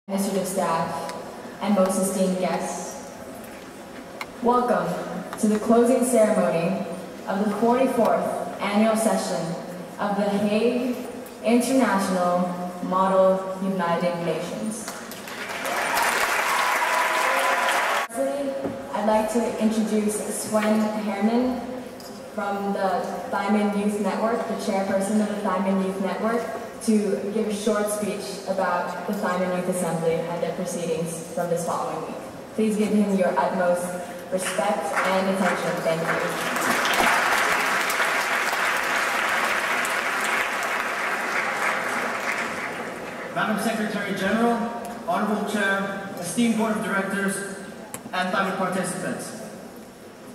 administrative staff, and most esteemed guests. Welcome to the closing ceremony of the 44th annual session of the Hague International Model United Nations. Firstly, I'd like to introduce Sven Herman from the Thyman Youth Network, the chairperson of the Thyman Youth Network, to give a short speech about the Thyman Youth Assembly and their proceedings from this following week. Please give him your utmost respect and attention. Thank you. Madam Secretary General, Honorable Chair, esteemed Board of Directors, and Thyman participants.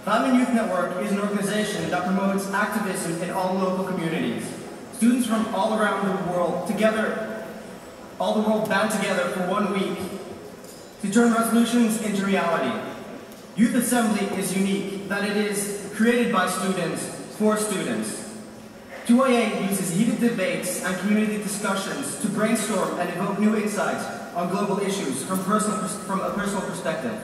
Thyman Youth Network is an organization that promotes activism in all local communities. Students from all around the world band together for 1 week to turn resolutions into reality. Youth Assembly is unique that it is created by students for students. 2YA uses heated debates and community discussions to brainstorm and evoke new insights on global issues from a personal perspective.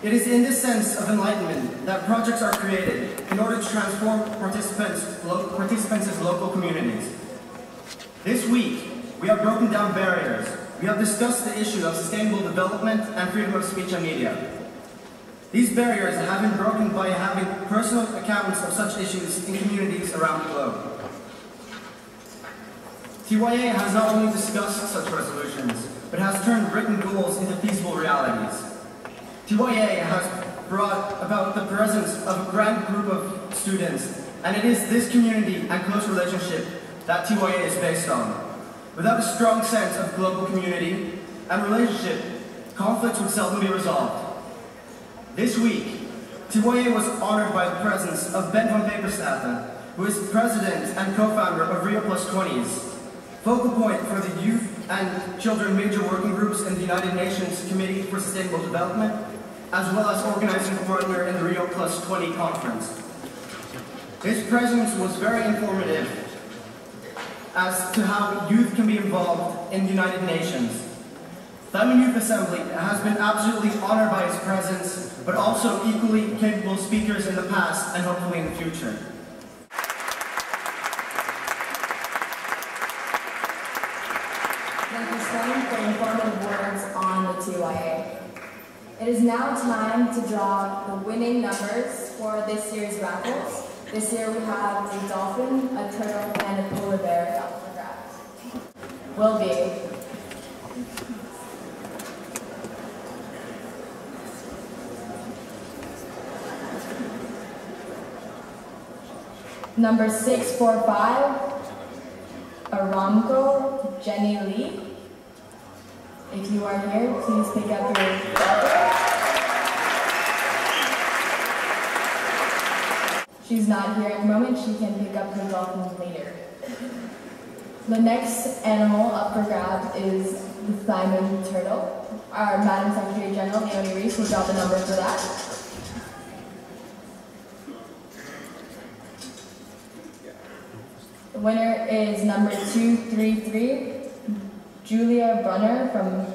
It is in this sense of enlightenment that projects are created in order to transform participants' local communities. This week, we have broken down barriers. We have discussed the issue of sustainable development and freedom of speech and media. These barriers have been broken by having personal accounts of such issues in communities around the globe. TYA has not only discussed such resolutions, but has turned written goals into feasible realities. TYA has brought about the presence of a grand group of students, and it is this community and close relationship that TYA is based on. Without a strong sense of global community and relationship, conflicts would seldom be resolved. This week, TYA was honored by the presence of Ben van Peperstaten, who is president and co-founder of Rio Plus 20s, focal point for the youth and children major working groups in the United Nations Committee for Sustainable Development, as well as organizing partner in the Rio Plus 20 conference. His presence was very informative as to how youth can be involved in the United Nations. Thyman Youth Assembly has been absolutely honored by his presence, but also equally capable speakers in the past and hopefully in the future. Thank you, Sven, for informative words on the TYA. It is now time to draw the winning numbers for this year's raffles. This year we have a dolphin, a turtle, and a polar bear up for grabs. Will be number 645, Aramco Jenny Lee. If you are here, please pick up your dolphin. She's not here at the moment. She can pick up her dolphin later. The next animal up for grabs is the Thyman turtle. Our Madam Secretary General, Leonie Reese, will drop the number for that. The winner is number 233, Julia Brunner from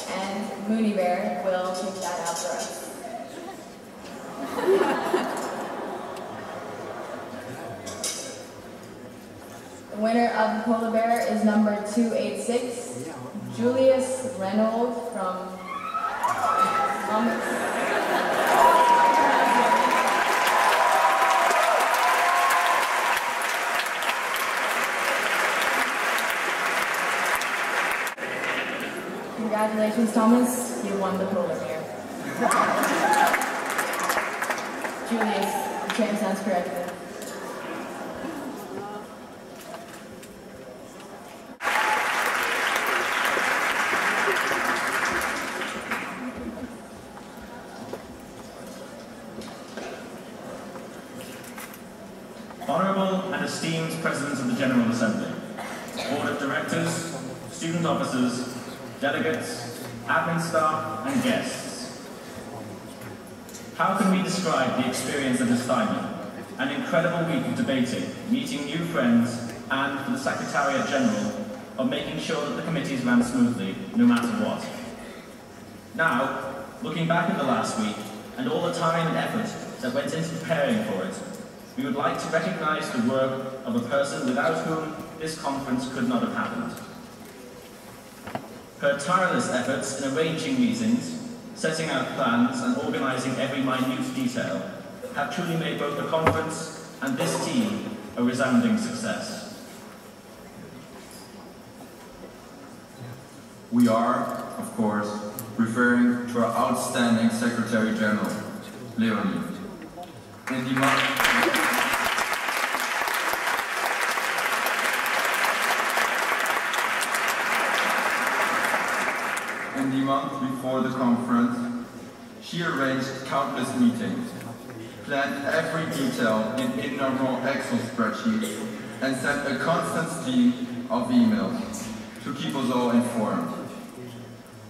and Mooney Bear will take that out for us. The winner of the polar bear is number 286, Julius Reynolds from Congratulations, Thomas. You won the polar bear. Julius, the chair sounds correct. Honourable and esteemed Presidents of the General Assembly, Board of Directors, student officers, delegates, admin staff, and guests. How can we describe the experience of this Diamond? An incredible week of debating, meeting new friends, and for the Secretariat General, of making sure that the committees ran smoothly, no matter what. Now, looking back at the last week, and all the time and effort that went into preparing for it, we would like to recognise the work of a person without whom this conference could not have happened. Her tireless efforts in arranging meetings, setting out plans, and organising every minute detail have truly made both the conference and this team a resounding success. We are, of course, referring to our outstanding Secretary General, Leonie. In the month before the conference, she arranged countless meetings, planned every detail in innumerable Excel spreadsheets, and sent a constant stream of emails to keep us all informed.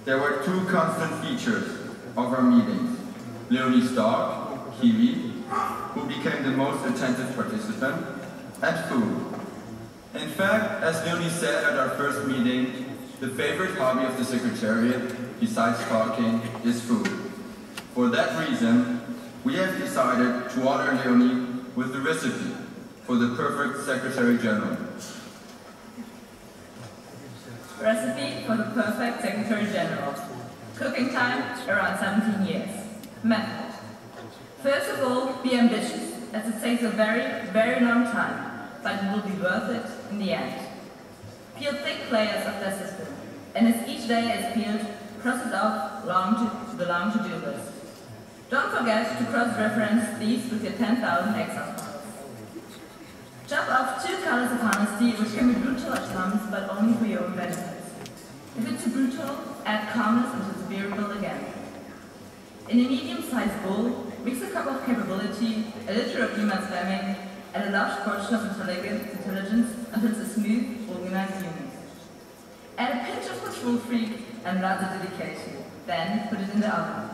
There were two constant features of our meetings: Leonie's dog, Kiwi, who became the most attentive participant, and food. In fact, as Leonie said at our first meeting, the favorite hobby of the Secretariat, besides talking, is food. For that reason, we have decided to honor Leonie with the recipe for the perfect Secretary General. Recipe for the perfect Secretary General. Cooking time, around 17 years. Method. First of all, be ambitious, as it takes a very, very long time, but it will be worth it in the end. Peel thick layers of the system, and as each layer is peeled, cross it off the long to-do list. Don't forget to cross-reference these with your 10,000 Excel files. Chop off 2 colors of honesty, which can be brutal at times, but only for your own benefits. If it's too brutal, add calmness and it's bearable again. In a medium-sized bowl, mix a cup of capability, a liter of email spamming, and a large portion of intelligence until it's a smooth, organized unit. Add a pinch of control freak and rather dedication. Then put it in the oven.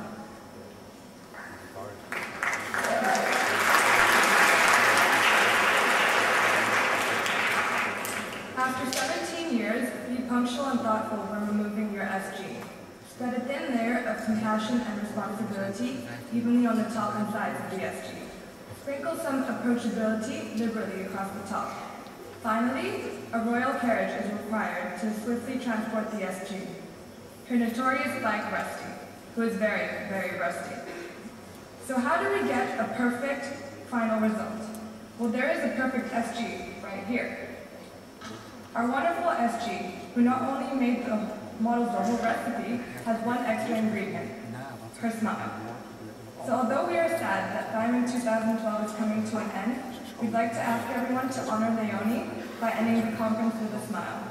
After 17 years, be punctual and thoughtful when removing your SG. Spread a thin layer of compassion and responsibility evenly on the top and sides of the SG. Sprinkle some approachability liberally across the top. Finally, a royal carriage is required to swiftly transport the SG. Her notorious bike Rusty, who is very, very rusty. So how do we get a perfect final result? Well, there is a perfect SG right here. Our wonderful SG, who not only models the whole recipe, has one extra ingredient: her smile. So although we are sad that Diamond 2012 is coming to an end, we'd like to ask everyone to honor Leonie by ending the conference with a smile.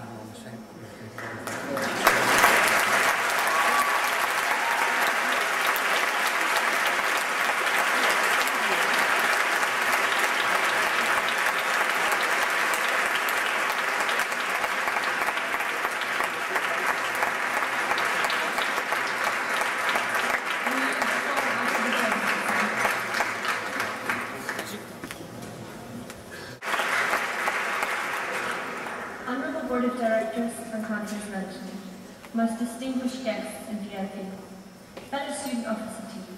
Honorable Board of Directors and Conference Management, most distinguished guests and VIP, fellow student officer team,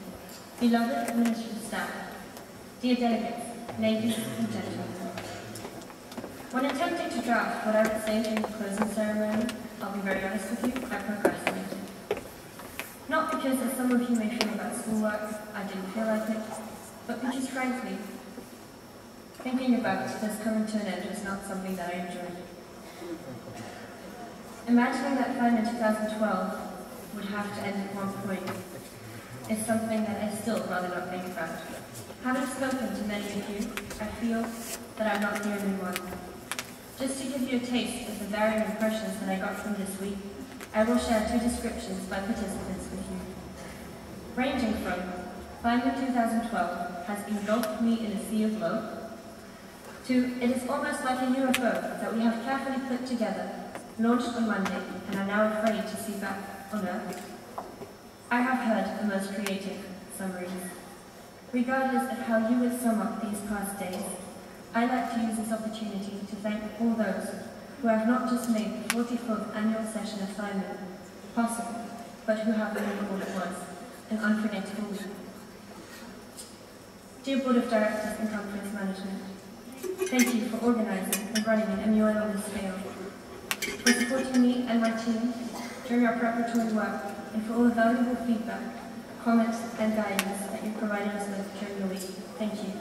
beloved administrative staff, dear delegates, ladies and gentlemen. When attempting to draft what I would say during the closing ceremony, I'll be very honest with you, I procrastinated. Not because, as some of you may feel about schoolwork, I didn't feel like it, but because frankly, thinking about this coming to an end was not something that I enjoyed. Imagining that Fine in 2012 would have to end at one point is something that I still rather not think about. Having spoken to many of you, I feel that I'm not the only one. Just to give you a taste of the varying impressions that I got from this week, I will share 2 descriptions by participants with you. Ranging from, Fine in 2012 has engulfed me in a sea of love, to, it is almost like a UFO that we have carefully put together, launched on Monday, and are now afraid to see back on Earth. I have heard the most creative summaries. Regardless of how you would sum up these past days, I'd like to use this opportunity to thank all those who have not just made the 44th annual session assignment possible, but who have made all it was an unforgettable week. Dear Board of Directors and Conference Management, thank you for organising and running an MUN on this scale, for supporting me and my team during our preparatory work, and for all the valuable feedback, comments and guidance that you've provided us with during the week. Thank you.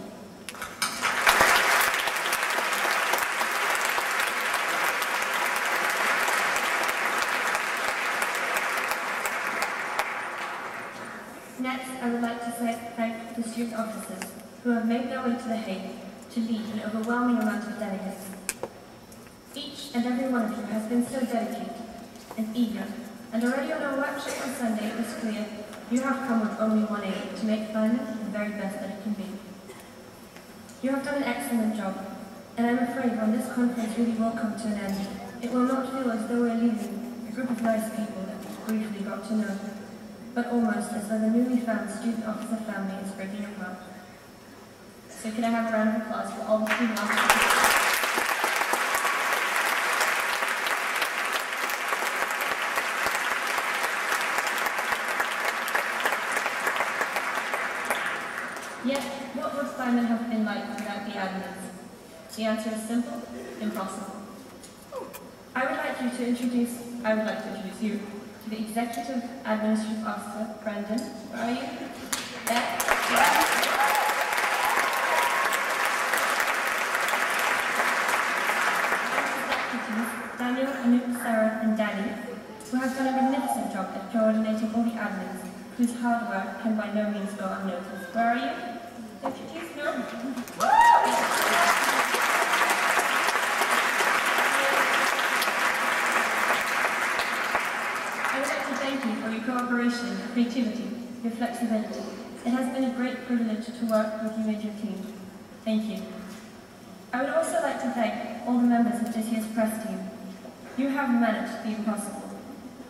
Next, I would like to thank the student officers who have made their way to The Hague to lead an overwhelming amount of delegates. Each and every one of you has been so dedicated and eager, and already on our workshop on Sunday it was clear you have come with only one aim, to make Thailand the very best that it can be. You have done an excellent job, and I'm afraid when this conference really will come to an end, it will not feel as though we're leaving a group of nice people that we've briefly got to know, but almost as though the newly found student officer family is breaking apart. So can I have a round of applause for all the student officers? Yet, what would Simon have been like without the admins? The answer is simple: impossible. I would like to introduce you to the Executive Administrative Officer, Brendan. Where are you? There? Executives, Daniel, Anoop, Sarah, and Danny, who have done a magnificent job at coordinating all the admins, whose hard work can by no means go unnoticed. Where are you? Introduce? No? I would like to thank you for your cooperation, your creativity, your flexibility. It has been a great privilege to work with you and your team. Thank you. I would also like to thank all the members of this year's press team. You have managed the impossible.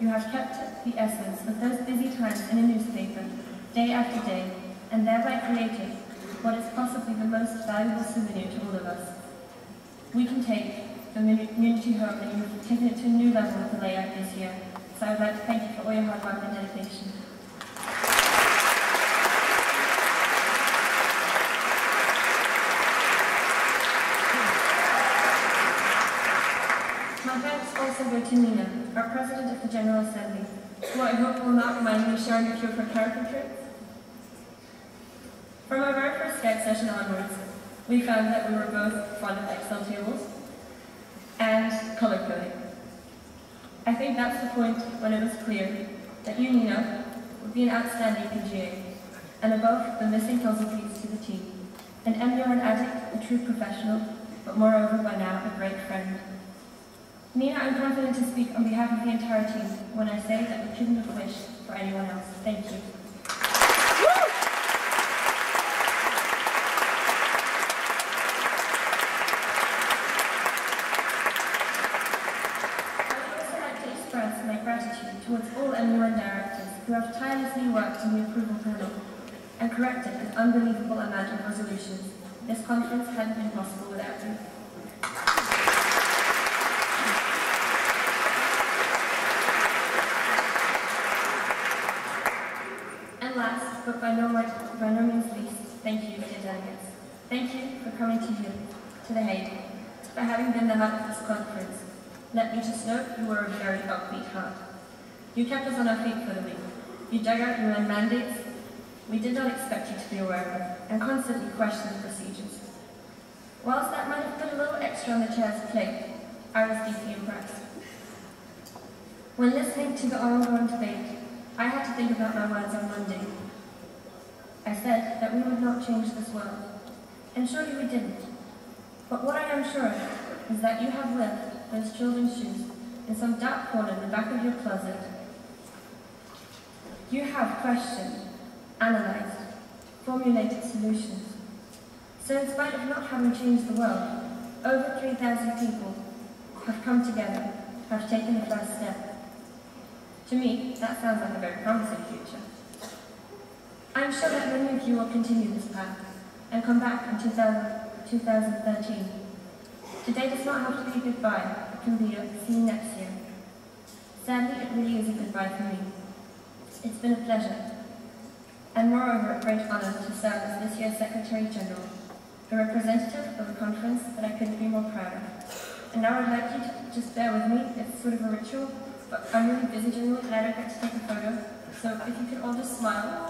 You have kept the essence of those busy times in a newspaper, day after day, and thereby created what is possibly the most valuable souvenir to all of us. We can take the community home, and you've taken it to a new level with the layout this year. So I would like to thank you for all your hard work and dedication. My thanks also go to Nina, our President of the General Assembly, who I hope will not mind me sharing a few of her caricatures. From our very first Skype session onwards, we found that we were both fond of Excel tables and color coding. I think that's the point when it was clear that you, Nina, would be an outstanding PGA, and above the missing puzzle piece to the team, an MUN addict, a true professional, but moreover by now a great friend. Nina, I'm confident to speak on behalf of the entire team when I say that we couldn't have wished for anyone else. Thank you. Towards all MUN directors who have tirelessly worked in the approval panel and corrected an unbelievable amount of resolutions. This conference hadn't been possible without you. And last, but by no means least, thank you, dear delegates. Thank you for coming to The Hague, for having been the heart of this conference. Let me just note you were a very upbeat heart. You kept us on our feet for the week. You dug out UN mandates we did not expect you to be aware of, and constantly questioned procedures. Whilst that might have put a little extra on the chair's plate, I was deeply impressed. When listening to the ongoing debate, I had to think about my words on Monday. I said that we would not change this world, and surely we didn't. But what I am sure of is that you have lived those children's shoes in some dark corner in the back of your closet. You have questioned, analyzed, formulated solutions. So in spite of not having changed the world, over 3,000 people have come together, have taken the first step. To me, that sounds like a very promising future. I'm sure that many of you will continue this path and come back in 2013. Today does not have to be a goodbye, it can be a see you next year. Sadly, it really is a goodbye for me. It's been a pleasure, and moreover a great honor to serve as this year's Secretary General, a representative of a conference that I couldn't be more proud of. And now I'd like you to just bear with me, it's sort of a ritual, but I'm really busy generally and I don't get to take a photo, so if you could all just smile